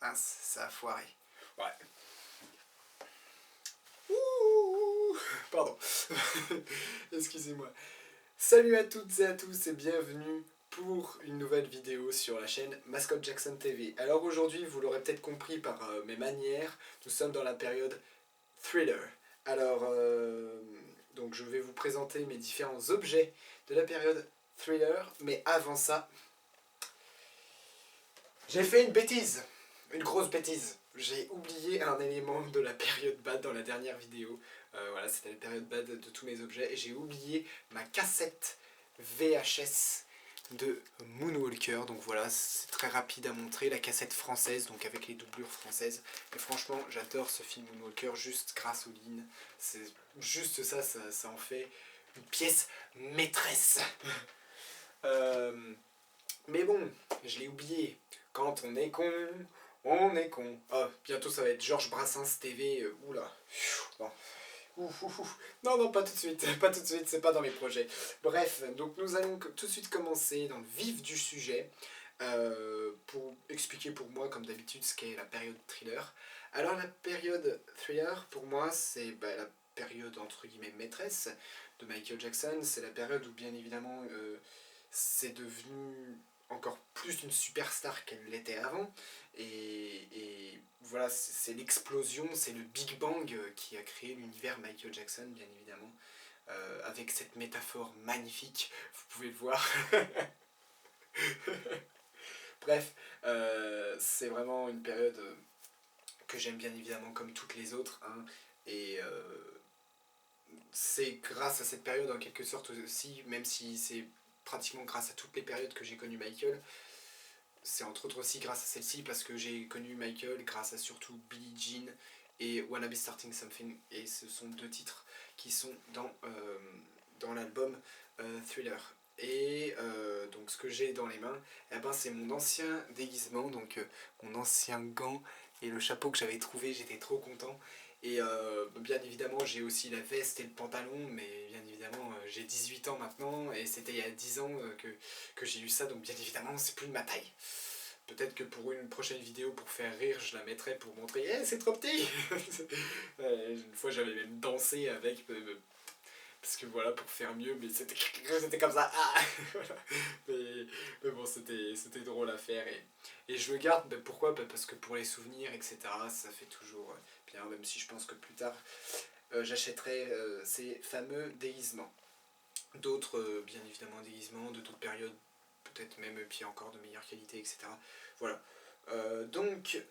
Mince, ça a foiré. Ouais. Ouh, pardon. Excusez-moi. Salut à toutes et à tous et bienvenue pour une nouvelle vidéo sur la chaîne Mascot Jackson TV. Alors aujourd'hui, vous l'aurez peut-être compris par mes manières, nous sommes dans la période thriller. Alors, donc je vais vous présenter mes différents objets de la période thriller, mais avant ça, j'ai fait une bêtise, une grosse bêtise. J'ai oublié un élément de la période bad dans la dernière vidéo. Voilà, c'était la période bad de tous mes objets. Et j'ai oublié ma cassette VHS de Moonwalker. Donc voilà, c'est très rapide à montrer. La cassette française, donc avec les doublures françaises. Et franchement, j'adore ce film Moonwalker juste grâce au lean. C'est juste ça, ça en fait une pièce maîtresse. Mais bon, je l'ai oublié. Quand on est con, on est con. Oh, bientôt ça va être Georges Brassens TV. Oula. Bon. Ouf, ouf, ouf. Non, non, pas tout de suite. Pas tout de suite, c'est pas dans mes projets. Bref, donc nous allons tout de suite commencer dans le vif du sujet. Pour expliquer pour moi, comme d'habitude, ce qu'est la période thriller. Alors la période thriller, pour moi, c'est la période entre guillemets maîtresse de Michael Jackson. C'est la période où bien évidemment c'est devenu encore plus une superstar qu'elle l'était avant. Et voilà, c'est l'explosion, c'est le Big Bang qui a créé l'univers Michael Jackson, bien évidemment. Avec cette métaphore magnifique, vous pouvez le voir. Bref, c'est vraiment une période que j'aime bien évidemment comme toutes les autres. Hein, et c'est grâce à cette période en quelque sorte aussi, même si c'est pratiquement grâce à toutes les périodes que j'ai connu Michael, c'est entre autres aussi grâce à celle-ci parce que j'ai connu Michael grâce à surtout Billie Jean et Wanna Be Starting Something, et ce sont deux titres qui sont dans l'album Thriller. Et donc ce que j'ai dans les mains, eh ben, c'est mon ancien déguisement, donc mon ancien gant et le chapeau que j'avais trouvé, j'étais trop content. Et bien évidemment j'ai aussi la veste et le pantalon, mais bien évidemment j'ai 18 ans maintenant et c'était il y a 10 ans que j'ai eu ça, donc bien évidemment c'est plus de ma taille. Peut-être que pour une prochaine vidéo pour faire rire, je la mettrai pour montrer hey, c'est trop petit. Une fois j'avais même dansé avec, parce que voilà, pour faire mieux, mais c'était comme ça. Ah mais bon, c'était drôle à faire. Et je le garde, pourquoi parce que pour les souvenirs, etc., ça fait toujours bien, même si je pense que plus tard, j'achèterai ces fameux déguisements. D'autres, bien évidemment, déguisements de toute période, peut-être même puis encore de meilleure qualité, etc. Voilà. Donc,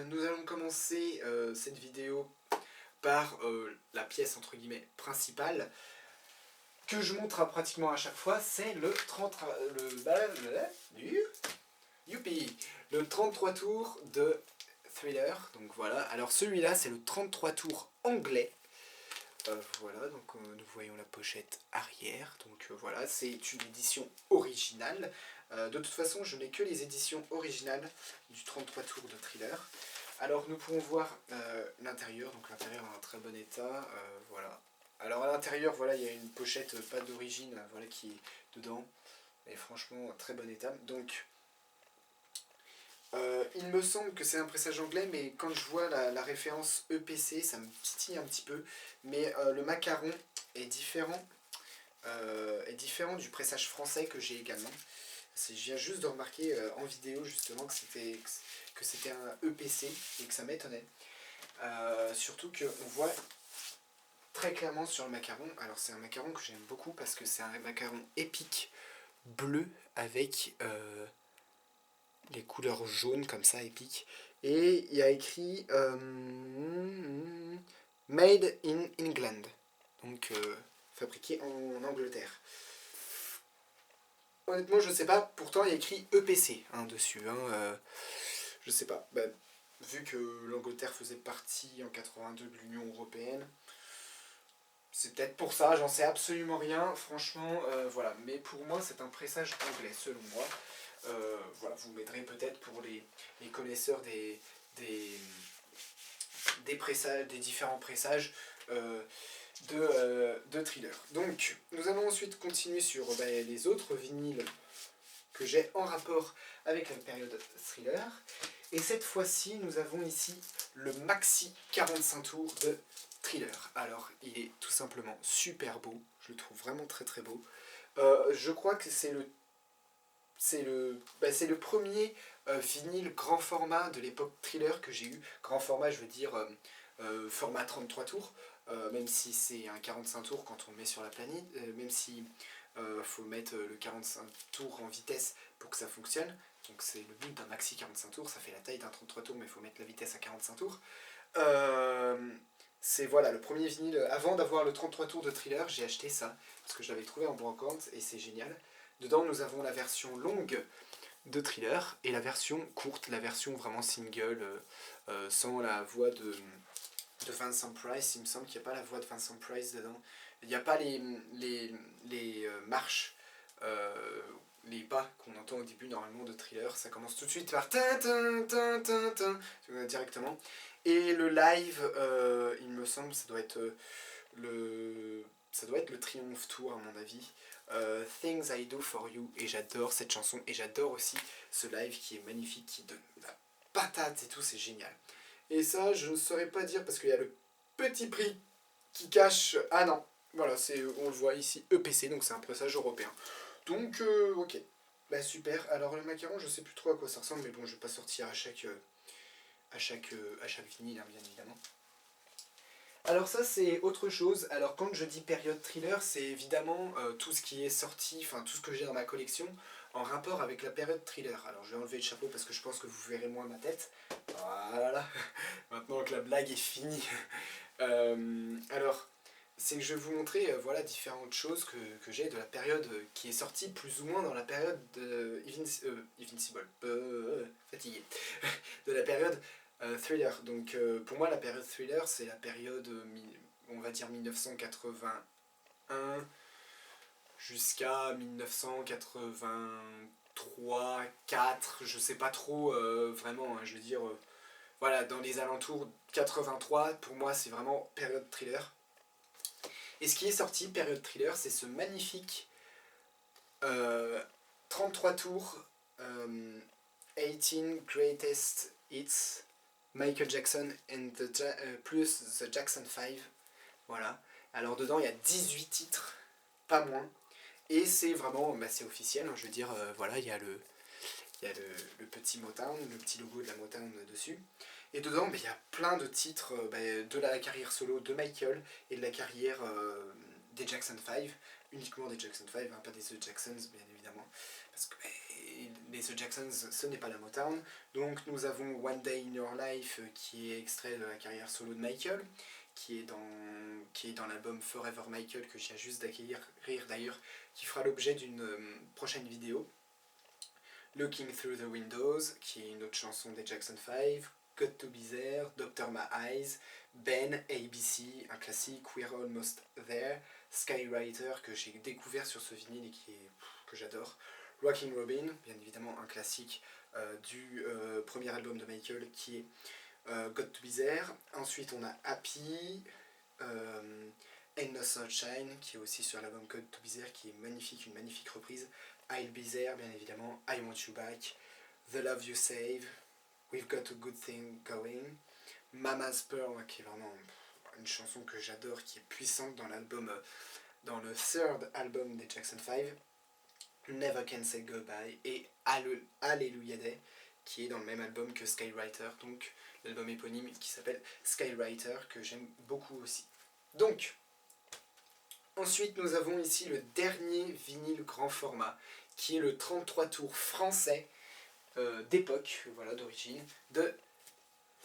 nous allons commencer cette vidéo par la pièce entre guillemets principale que je montre pratiquement à chaque fois, c'est le 30 youpi, le 33 tours de Thriller. Donc voilà, alors celui-là c'est le 33 tours anglais. Voilà, donc nous voyons la pochette arrière. Donc voilà, c'est une édition originale. De toute façon, je n'ai que les éditions originales du 33 tours de Thriller. Alors nous pouvons voir l'intérieur, donc l'intérieur est en très bon état, voilà. Alors à l'intérieur, voilà, il y a une pochette pas d'origine, voilà, qui est dedans, mais franchement très bon état. Donc il me semble que c'est un pressage anglais, mais quand je vois la référence EPC, ça me titille un petit peu. Mais le macaron est différent du pressage français que j'ai également. Je viens juste de remarquer en vidéo justement que c'était un EPC et que ça m'étonnait. Surtout qu'on voit très clairement sur le macaron, alors c'est un macaron que j'aime beaucoup parce que c'est un macaron épique, bleu avec les couleurs jaunes comme ça, épiques. Et il y a écrit Made in England, donc fabriqué en Angleterre. Honnêtement, je sais pas, pourtant il y a écrit EPC dessus. Je sais pas. Vu que l'Angleterre faisait partie en 82 de l'Union Européenne, c'est peut-être pour ça, j'en sais absolument rien, franchement, voilà. Mais pour moi, c'est un pressage anglais, selon moi. Voilà, vous m'aiderez peut-être pour les connaisseurs des pressages, des différents pressages de Thriller. Donc, nous allons ensuite continuer sur les autres vinyles que j'ai en rapport avec la période Thriller. Et cette fois-ci, nous avons ici le maxi 45 tours de Thriller. Alors, il est tout simplement super beau, je le trouve vraiment très très beau. Je crois que c'est le premier vinyle grand format de l'époque Thriller que j'ai eu. Grand format, je veux dire format 33 tours, même si c'est un 45 tours quand on le met sur la planète, même si faut mettre le 45 tours en vitesse pour que ça fonctionne. Donc c'est le but d'un maxi 45 tours, ça fait la taille d'un 33 tours, mais il faut mettre la vitesse à 45 tours. C'est voilà, le premier vinyle. Avant d'avoir le 33 tours de Thriller, j'ai acheté ça, parce que je l'avais trouvé en brocante, et c'est génial. Dedans, nous avons la version longue de Thriller, et la version courte, la version vraiment single, sans la voix de Vincent Price. Il me semble qu'il n'y a pas la voix de Vincent Price dedans. Il n'y a pas les marches, les pas qu'on entend au début normalement de Thriller. Ça commence tout de suite par tin, tin, tin, tin, tin, directement. Et le live, il me semble, ça doit être le Triomphe Tour à mon avis. Things I Do For You, et j'adore cette chanson, et j'adore aussi ce live qui est magnifique, qui donne la patate et tout, c'est génial. Et ça, je ne saurais pas dire parce qu'il y a le petit prix qui cache. Ah non, voilà, on le voit ici, EPC, donc c'est un pressage européen. Donc, ok, bah super. Alors le macaron, je sais plus trop à quoi ça ressemble, mais bon, je vais pas sortir à chaque vinyle, hein, bien évidemment. Alors ça c'est autre chose. Alors quand je dis période Thriller, c'est évidemment tout ce qui est sorti, enfin tout ce que j'ai dans ma collection en rapport avec la période Thriller. Alors je vais enlever le chapeau parce que je pense que vous verrez moins ma tête. Voilà, maintenant que la blague est finie. Alors c'est que je vais vous montrer voilà, différentes choses que j'ai de la période qui est sortie plus ou moins dans la période Invincible, fatigué, de la période Thriller. Donc pour moi la période Thriller c'est la période on va dire 1981 jusqu'à 1983, 4, je sais pas trop vraiment, hein, je veux dire voilà, dans les alentours 83, pour moi c'est vraiment période Thriller. Et ce qui est sorti période Thriller, c'est ce magnifique 33 tours 18 Greatest Hits Michael Jackson and plus The Jackson 5. Voilà. Alors dedans, il y a 18 titres, pas moins. Et c'est vraiment, bah, c'est officiel, hein, je veux dire, voilà, il y a le petit Motown, le petit logo de la Motown dessus. Et dedans, bah, il y a plein de titres bah, de la carrière solo de Michael et de la carrière des Jackson 5, uniquement des Jackson 5, hein, pas des The Jacksons, bien évidemment. Parce que les The Jacksons, ce n'est pas la Motown. Donc nous avons One Day in Your Life, qui est extrait de la carrière solo de Michael, qui est dans l'album Forever Michael, que je viens juste d'accueillir d'ailleurs, qui fera l'objet d'une prochaine vidéo. Looking Through the Windows, qui est une autre chanson des Jackson 5, Got to Be There, Doctor My Eyes, Ben, ABC, un classique, We're Almost There, Skywriter, que j'ai découvert sur ce vinyle et que j'adore, Rockin' Robin, bien évidemment un classique du premier album de Michael, qui est Got to Be There. Ensuite on a Happy, Ain't No Sunshine, qui est aussi sur l'album Got to Be There, qui est magnifique, une magnifique reprise. I'll Be There, bien évidemment, I Want You Back, The Love You Save, We've Got a Good Thing Going, Mama's Pearl, qui est vraiment une chanson que j'adore, qui est puissante dans l'album, dans le third album des Jackson 5, Never Can Say Goodbye, et Hallelujah Day, qui est dans le même album que Skywriter, donc l'album éponyme qui s'appelle Skywriter, que j'aime beaucoup aussi. Donc, ensuite nous avons ici le dernier vinyle grand format, qui est le 33 tours français d'époque, voilà, d'origine, de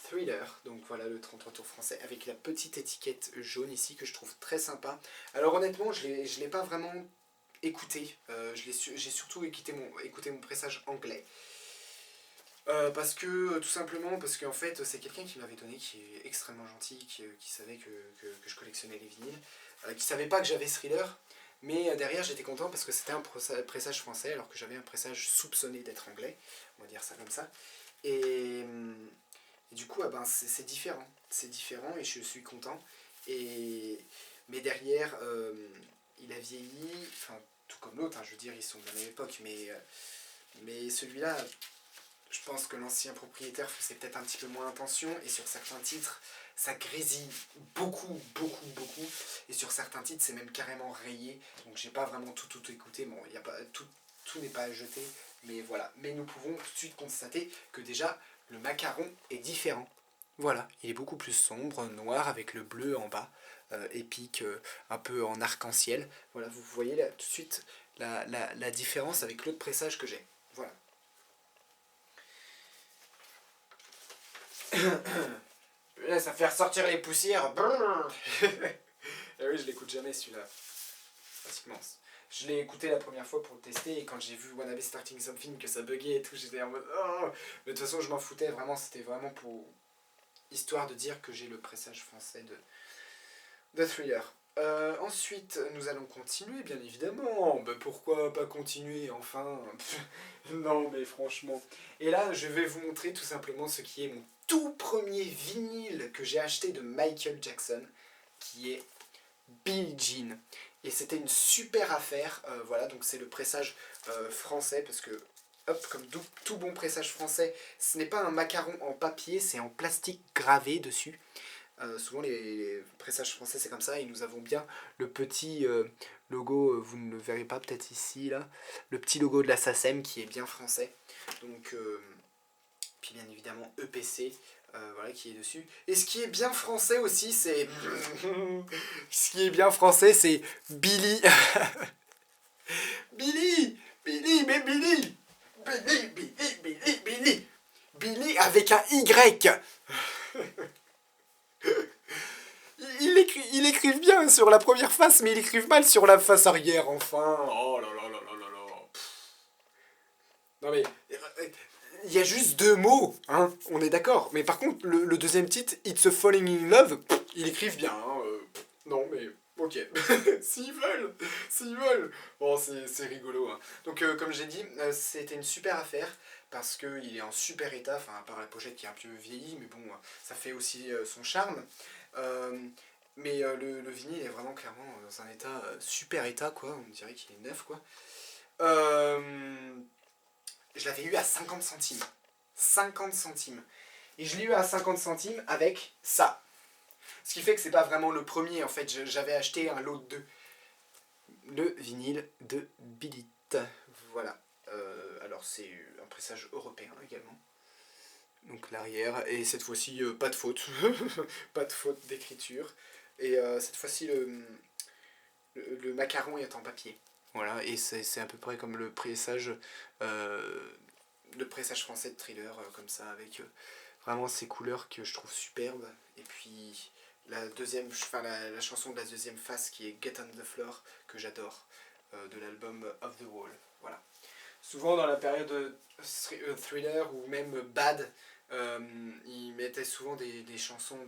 Thriller. Donc voilà le 33 tours français avec la petite étiquette jaune ici que je trouve très sympa. Alors honnêtement, je l'ai pas vraiment écouté, j'ai surtout écouté mon pressage anglais. Parce que, tout simplement, parce qu'en fait, c'est quelqu'un qui m'avait donné, qui est extrêmement gentil, qui savait que je collectionnais les vinyles, qui savait pas que j'avais Thriller, mais derrière j'étais content parce que c'était un pressage français, alors que j'avais un pressage soupçonné d'être anglais, on va dire ça comme ça. Et du coup, ben, c'est différent et je suis content. Mais derrière, il a vieilli, enfin, tout comme l'autre, hein, je veux dire, ils sont de la même époque, mais celui-là Je pense que l'ancien propriétaire faisait peut-être un petit peu moins attention, et sur certains titres, ça grésille beaucoup, beaucoup, beaucoup, et sur certains titres, c'est même carrément rayé, donc j'ai pas vraiment tout écouté, bon, y a pas, tout n'est pas à jeter, mais voilà. Mais nous pouvons tout de suite constater que déjà, le macaron est différent. Voilà, il est beaucoup plus sombre, noir, avec le bleu en bas, épique, un peu en arc-en-ciel. Voilà, vous voyez là tout de suite la différence avec l'autre pressage que j'ai. Voilà. Là, ça fait ressortir les poussières. Ah oui, je l'écoute jamais celui-là. Pratiquement. Je l'ai écouté la première fois pour le tester, et quand j'ai vu Wannabe Starting Something que ça buguait et tout, j'étais en mode oh. Mais de toute façon, je m'en foutais vraiment, c'était vraiment pour histoire de dire que j'ai le pressage français de Thriller. Ensuite, nous allons continuer, bien évidemment. Ben, pourquoi pas continuer, enfin. Non, mais franchement. Et là, je vais vous montrer tout simplement ce qui est mon tout premier vinyle que j'ai acheté de Michael Jackson, qui est Billie Jean. Et c'était une super affaire. Voilà, donc c'est le pressage français, parce que, hop, comme tout bon pressage français, ce n'est pas un macaron en papier, c'est en plastique gravé dessus. Souvent les pressages français c'est comme ça, et nous avons bien le petit logo, vous ne le verrez pas peut-être ici là, le petit logo de la SACEM qui est bien français, donc puis bien évidemment EPC, voilà, qui est dessus. Et ce qui est bien français aussi, c'est ce qui est bien français, c'est Billy. Billy, Billy, mais Billy, Billy, Billy, Billy, Billy, Billy avec un Y. Ils écrivent bien sur la première face, mais ils écrivent mal sur la face arrière, enfin. Oh là là là là là là. Non mais, il y a juste deux mots, hein, on est d'accord. Mais par contre, le deuxième titre, It's a Falling in Love, ils écrivent bien, hein, non mais, ok. S'ils veulent, s'ils veulent. Bon, c'est rigolo, hein. Donc, comme j'ai dit, c'était une super affaire, parce qu'il est en super état, enfin, à part la pochette qui est un peu vieillie, mais bon, ça fait aussi son charme. Euh, mais le vinyle est vraiment clairement dans un état, super état, quoi. On dirait qu'il est neuf, quoi. Je l'avais eu à 50 centimes. 50 centimes. Et je l'ai eu à 50 centimes avec ça. Ce qui fait que c'est pas vraiment le premier, en fait. J'avais acheté un lot de deux. Le vinyle de Billit. Voilà. Alors c'est un pressage européen également. Donc l'arrière, et cette fois-ci pas de faute. Pas de faute d'écriture. Et cette fois-ci le macaron est en papier. Voilà, et c'est à peu près comme euh, le pressage français de Thriller, comme ça, avec vraiment ces couleurs que je trouve superbes. Et puis la deuxième, enfin la chanson de la deuxième face qui est Get on the Floor, que j'adore, de l'album Of the Wall. Voilà. Souvent dans la période Thriller ou même Bad, ils mettaient souvent des chansons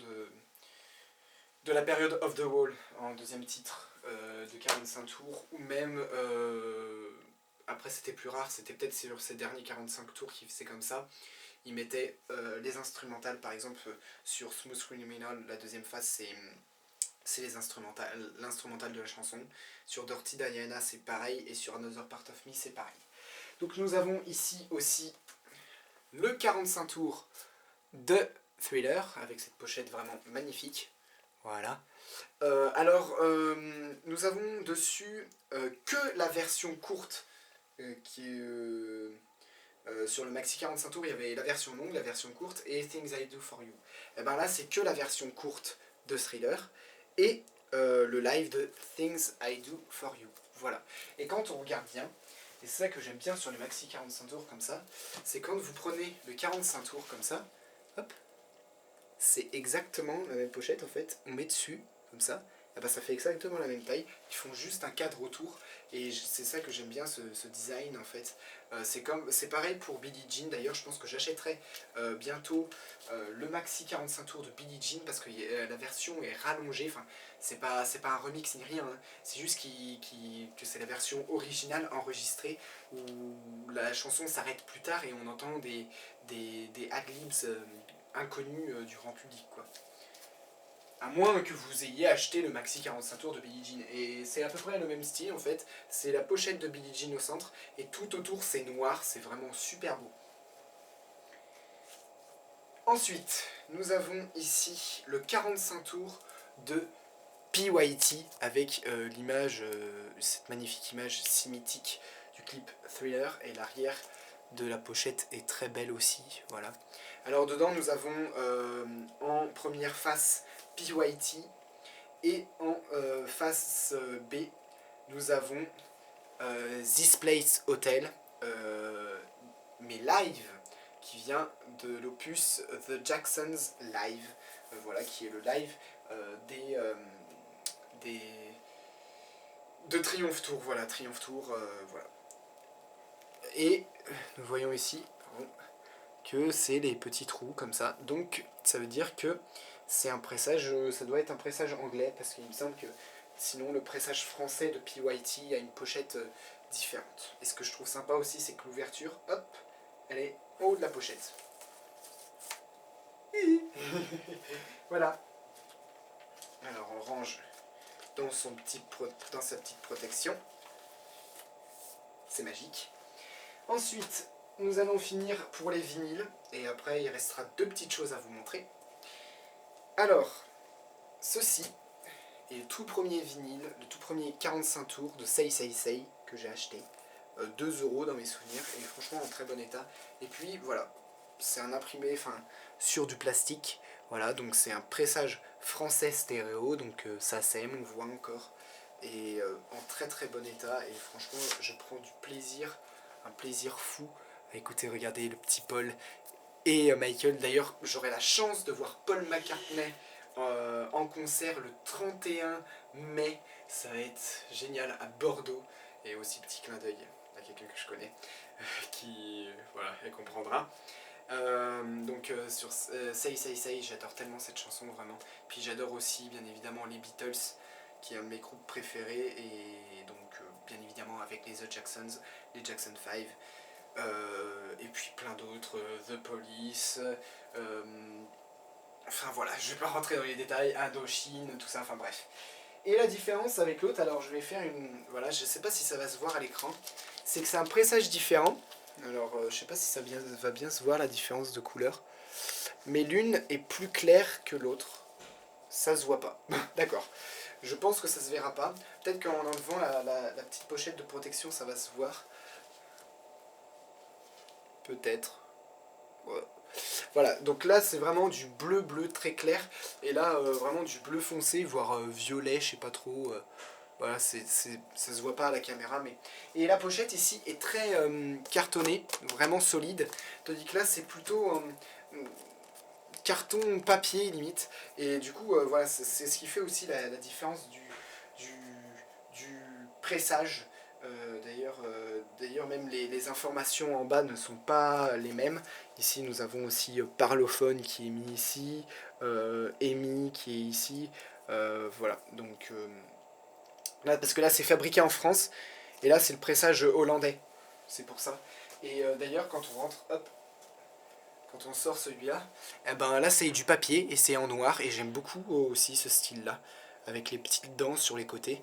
de la période Of the Wall en deuxième titre, de 45 tours, ou même après c'était plus rare, c'était peut-être sur ces derniers 45 tours qui faisaient comme ça. Ils mettaient les instrumentales, par exemple sur Smooth Criminal, la deuxième phase c'est l'instrumental de la chanson. Sur Dirty Diana c'est pareil, et sur Another Part of Me c'est pareil. Donc nous avons ici aussi le 45 tours de Thriller, avec cette pochette vraiment magnifique. Voilà. Nous avons dessus que la version courte, qui est sur le maxi 45 tours. Il y avait la version longue, la version courte et Things I Do For You. Et ben là, c'est que la version courte de Thriller et le live de Things I Do For You. Voilà. Et quand on regarde bien, et c'est ça que j'aime bien sur les maxi 45 tours comme ça, c'est quand vous prenez le 45 tours comme ça, hop, c'est exactement la même pochette en fait, on met dessus, comme ça, et ben ça fait exactement la même taille, ils font juste un cadre autour, et c'est ça que j'aime bien, ce design en fait. C'est pareil pour Billie Jean, d'ailleurs je pense que j'achèterai bientôt le maxi 45 tours de Billie Jean, parce que la version est rallongée, enfin c'est pas un remix ni rien, hein. C'est juste que c'est la version originale enregistrée, où la chanson s'arrête plus tard et on entend des ad-libs inconnu du grand public, quoi. À moins que vous ayez acheté le maxi 45 tours de Billie Jean. Et c'est à peu près le même style en fait. C'est la pochette de Billie Jean au centre et tout autour c'est noir, c'est vraiment super beau. Ensuite, nous avons ici le 45 tours de PYT avec l'image, cette magnifique image si mythique du clip Thriller, et l'arrière de la pochette est très belle aussi, voilà. Alors dedans nous avons en première face PYT et en face B nous avons This Place Hotel, mais live, qui vient de l'opus The Jacksons Live, voilà, qui est le live des de Triomphe Tour, voilà, Triomphe Tour, voilà. Et nous voyons ici que c'est les petits trous comme ça, donc ça veut dire que c'est un pressage, ça doit être un pressage anglais, parce qu'il me semble que sinon le pressage français de PYT a une pochette différente. Et ce que je trouve sympa aussi, c'est que l'ouverture, hop, elle est en haut de la pochette. Voilà. Alors on range dans sa petite protection. C'est magique. Ensuite, nous allons finir pour les vinyles, et après il restera deux petites choses à vous montrer. Alors, ceci est le tout premier vinyle, le tout premier 45 tours de Say Say Say que j'ai acheté. 2 € dans mes souvenirs, et franchement en très bon état. Et puis voilà, c'est un imprimé sur du plastique. Voilà, donc c'est un pressage français stéréo, donc ça sème, on voit encore. Et en très très bon état, et franchement je prends du plaisir, un plaisir fou à écouter. Regardez le petit Paul et Michael. D'ailleurs j'aurai la chance de voir Paul McCartney en concert le 31 mai, ça va être génial, à Bordeaux. Et aussi petit clin d'œil à quelqu'un que je connais qui voilà, elle comprendra. Sur Say Say Say, j'adore tellement cette chanson, vraiment. Puis j'adore aussi bien évidemment les Beatles, qui est un de mes groupes préférés, et donc bien évidemment avec les The Jacksons, les Jackson 5, et puis plein d'autres, The Police, enfin voilà, je vais pas rentrer dans les détails, Indochine, tout ça, enfin bref. Et la différence avec l'autre, alors je vais faire une, voilà, je sais pas si ça va se voir à l'écran, c'est que c'est un pressage différent. Alors je sais pas si ça va bien se voir la différence de couleur, mais l'une est plus claire que l'autre. Ça se voit pas. D'accord. Je pense que ça se verra pas. Peut-être qu'en enlevant la petite pochette de protection, ça va se voir. Peut-être. Ouais. Voilà, donc là c'est vraiment du bleu très clair, et là vraiment du bleu foncé, voire violet, je sais pas trop. Voilà, ça se voit pas à la caméra, mais... Et la pochette ici est très cartonnée, vraiment solide, tandis que là c'est plutôt carton papier limite, et du coup voilà, c'est ce qui fait aussi la différence du, du pressage. D'ailleurs même les informations en bas ne sont pas les mêmes. Ici nous avons aussi Parlophone qui est mis ici, EMI qui est ici, voilà, donc là, parce que là c'est fabriqué en France, et là c'est le pressage hollandais, c'est pour ça. Et d'ailleurs quand on rentre, hop, quand on sort celui-là, eh ben là c'est du papier et c'est en noir, et j'aime beaucoup aussi ce style là, avec les petites dents sur les côtés.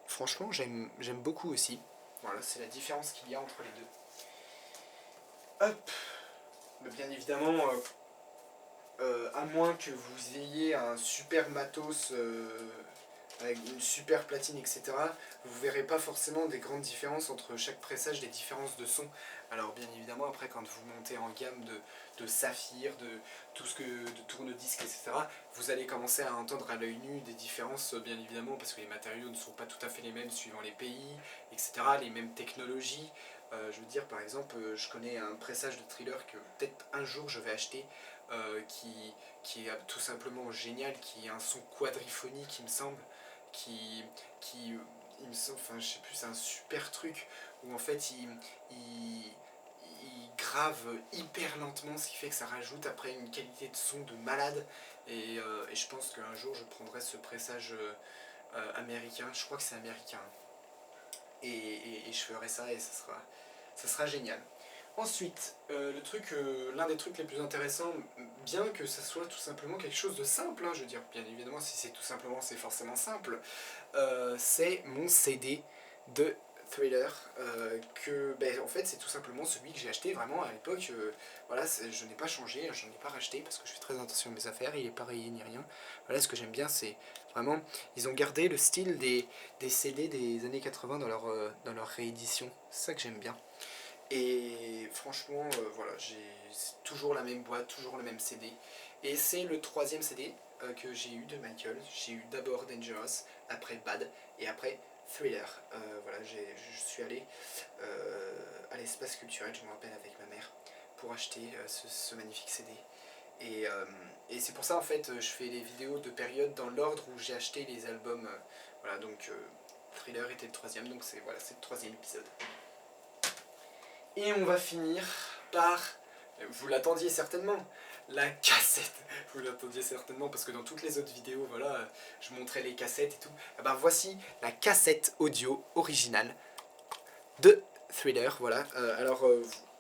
Franchement j'aime beaucoup aussi. Voilà, c'est la différence qu'il y a entre les deux. Hop, mais bien évidemment, à moins que vous ayez un super matos avec une super platine, etc., vous verrez pas forcément des grandes différences entre chaque pressage, des différences de son. Alors bien évidemment après quand vous montez en gamme de saphir, de tout ce que de tourne-disque, etc., vous allez commencer à entendre à l'œil nu des différences, bien évidemment, parce que les matériaux ne sont pas tout à fait les mêmes suivant les pays, etc., les mêmes technologies. Je veux dire par exemple, je connais un pressage de Thriller que peut-être un jour je vais acheter, qui est tout simplement génial, qui a un son quadriphonique il me semble, qui il me semble, enfin je sais plus, c'est un super truc où en fait il grave hyper lentement, ce qui fait que ça rajoute après une qualité de son de malade, et je pense qu'un jour je prendrai ce pressage américain, je crois que c'est américain, et je ferai ça, et ça sera génial. Ensuite, l'un des trucs les plus intéressants, bien que ça soit tout simplement quelque chose de simple, hein, je veux dire, bien évidemment, si c'est tout simplement, c'est forcément simple, c'est mon CD de Thriller, en fait c'est tout simplement celui que j'ai acheté vraiment à l'époque. Voilà, je n'ai pas changé, je n'ai pas racheté parce que je fais très attention à mes affaires, il est pas rayé ni rien. Voilà, ce que j'aime bien c'est vraiment, ils ont gardé le style des CD des années 80 dans leur réédition, c'est ça que j'aime bien. Et franchement, voilà, c'est toujours la même boîte, toujours le même CD. Et c'est le troisième CD que j'ai eu de Michael. J'ai eu d'abord Dangerous, après Bad, et après Thriller. Voilà, je suis allé à l'espace culturel, je me rappelle, avec ma mère, pour acheter ce magnifique CD. Et c'est pour ça, en fait, je fais des vidéos de période dans l'ordre où j'ai acheté les albums. Voilà, donc Thriller était le troisième, donc c'est voilà, le troisième épisode. Et on va finir par, vous l'attendiez certainement, la cassette. Vous l'attendiez certainement parce que dans toutes les autres vidéos, voilà, je montrais les cassettes et tout. Et ben voici la cassette audio originale de Thriller. Voilà.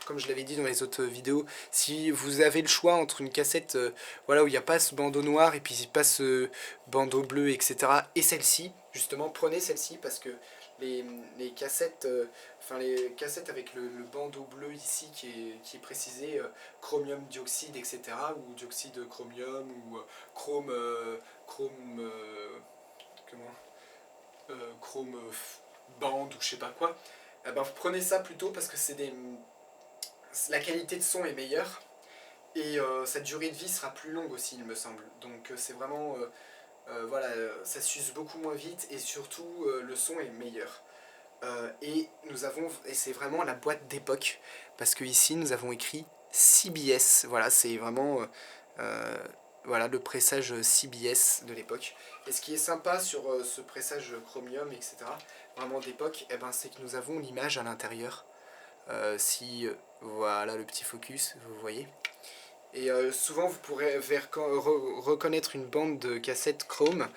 Comme je l'avais dit dans les autres vidéos, si vous avez le choix entre une cassette voilà, où il n'y a pas ce bandeau noir et puis pas ce bandeau bleu, etc., et celle-ci, justement, prenez celle-ci parce que les cassettes, les cassettes avec le bandeau bleu ici qui est précisé chromium dioxyde, etc., ou dioxyde de chromium, ou chrome, chrome bande, ou je sais pas quoi. Vous prenez ça plutôt parce que la qualité de son est meilleure et sa durée de vie sera plus longue aussi, il me semble. Donc c'est vraiment voilà, ça s'use beaucoup moins vite et surtout le son est meilleur. Et c'est vraiment la boîte d'époque parce que ici nous avons écrit CBS. Voilà, c'est vraiment voilà, le pressage CBS de l'époque. Et ce qui est sympa sur ce pressage chromium, etc., vraiment d'époque, c'est que nous avons l'image à l'intérieur. Voilà le petit focus, vous voyez. Et souvent vous pourrez reconnaître une bande de cassette chrome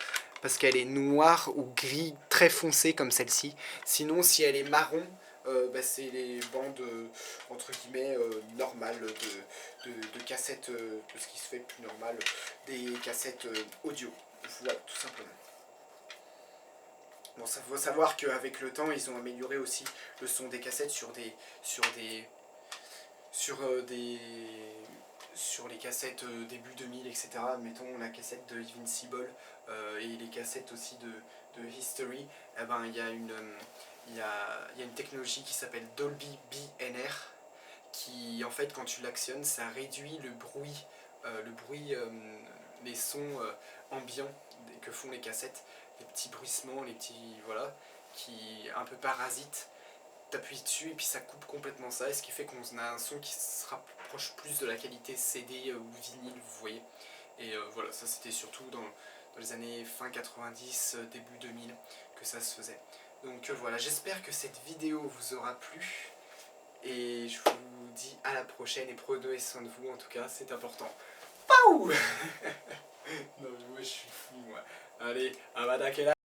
parce qu'elle est noire ou gris très foncé comme celle-ci. Sinon, si elle est marron, c'est les bandes entre guillemets normales de cassettes, de ce qui se fait plus normal, des cassettes audio. Voilà, tout simplement. Bon, ça faut savoir qu'avec le temps, ils ont amélioré aussi le son des cassettes sur les cassettes début 2000, etc. Mettons la cassette de Invincible et les cassettes aussi de History. Il y a une technologie qui s'appelle Dolby BNR qui, en fait, quand tu l'actionnes, ça réduit le bruit, les sons ambiants que font les cassettes, les petits bruissements, les petits voilà, qui un peu parasitent. T'appuies dessus et puis ça coupe complètement ça, et ce qui fait qu'on a un son qui se rapproche plus de la qualité CD ou vinyle, vous voyez. Et voilà, ça c'était surtout dans les années fin 90, début 2000 que ça se faisait. Donc voilà, j'espère que cette vidéo vous aura plu et je vous dis à la prochaine et prenez soin de vous, en tout cas c'est important. Paou. Non, moi je suis fou moi. Allez, Avada Kedavra.